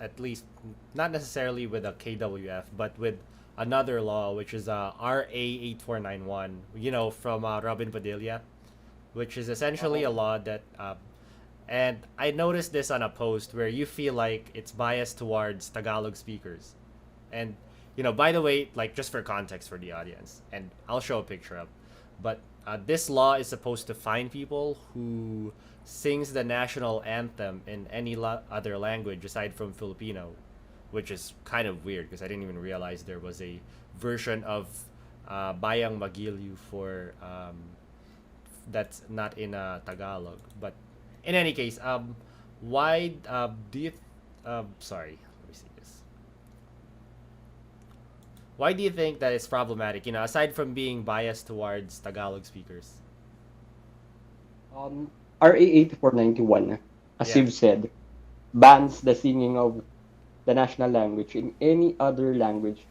at least not necessarily with a KWF, but with another law, which is RA 8491. From Robin Padilla, which is essentially a Oh, law that and I noticed this on a post where you feel like it's biased towards Tagalog speakers. And by the way, like just for context for the audience, and I'll show a picture up, but this law is supposed to fine people who sings the national anthem in any other language aside from Filipino, which is kind of weird because I didn't even realize there was a version of Bayang Magiliw for that's not in Tagalog. But in any case, why do you? Sorry, let me see this. Why do you think that it's problematic? Aside from being biased towards Tagalog speakers. RA 8491, as Yeah. you've said, bans the singing of the national language in any other language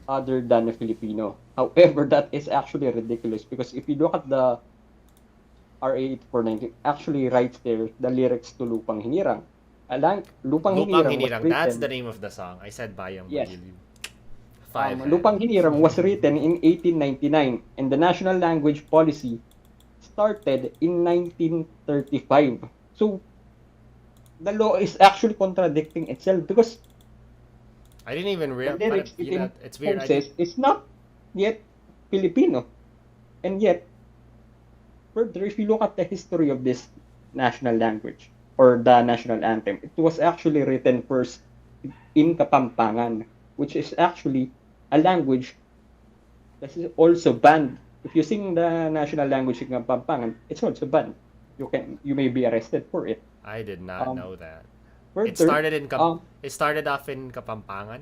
other than Filipino. However, that is actually ridiculous because if you look at the RA 8490, actually writes there the lyrics to Lupang Hinirang. Lupang Lupang Hinirang was Hinirang. That's the written, name of the song. I said Bayang yes, Magiliw. Five had. Lupang Hinirang was written in 1899 and the national language policy started in 1935. So the law is actually contradicting itself because I didn't even the real. lyrics it It's weird. I didn't. imposes is not yet Filipino. And yet, further, if you look at the history of this national language or the national anthem, it was actually written first in Kapampangan, which is actually a language that is also banned. If you sing the national language in Kapampangan, it's also banned. You may be arrested for it. I did not Um, know that. It further, started in Kap. It started off in Kapampangan.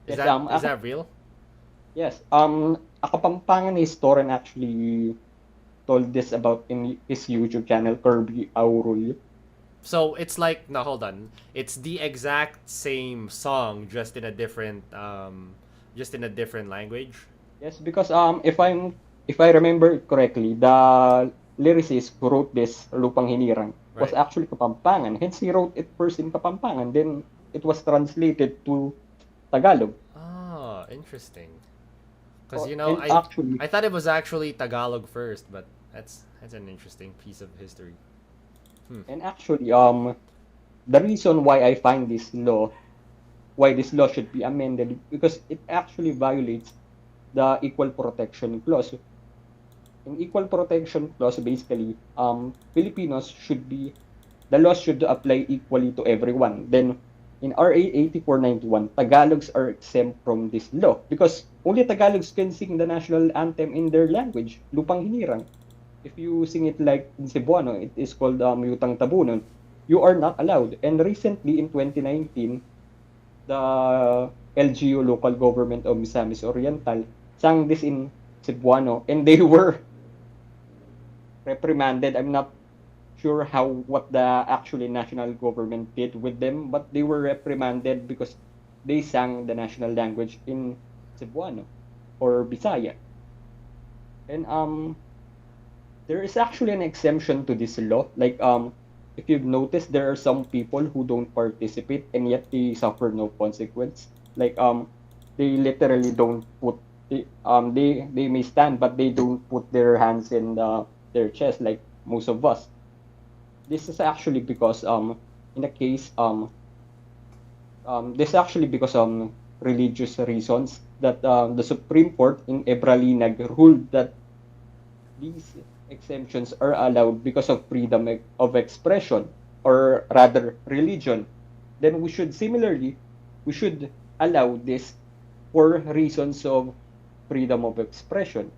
Is yes, that is that real? yes, a Kapampangan historian actually told this about in his YouTube channel, Kirby Aurul. So it's like no, hold on. It's the exact same song, just in a different language. Yes, because if I remember it correctly, the lyricist who wrote this Lupang Hinirang was Right. actually Kapampangan. Hence, he wrote it first in Kapampangan, then it was translated to Tagalog. Oh, interesting. Because So, and actually, I thought it was actually Tagalog first, but that's an interesting piece of history. Hmm. and actually, the reason why I find why this law should be amended, because it actually violates the Equal Protection Clause. In Equal Protection Clause, basically, Filipinos should be the laws should apply equally to everyone. Then in RA 8491, Tagalogs are exempt from this law because only Tagalogs can sing the national anthem in their language, Lupang Hinirang. If you sing it like in Cebuano, it is called Yutang Tabunon. You are not allowed. And recently in 2019, the LGU local government of Misamis Oriental sang this in Cebuano and they were reprimanded. I'm not sure what the actually national government did with them, but they were reprimanded because they sang the national language in Cebuano or Bisaya. And there is actually an exemption to this law. Like if you've noticed, there are some people who don't participate and yet they suffer no consequence. Like they literally don't put they may stand but they don't put their hands in their chest like most of us. This is actually because in the case this is actually because religious reasons that the Supreme Court in Ebralinag ruled that these exemptions are allowed because of freedom of expression or rather religion. Then we should allow this for reasons of freedom of expression.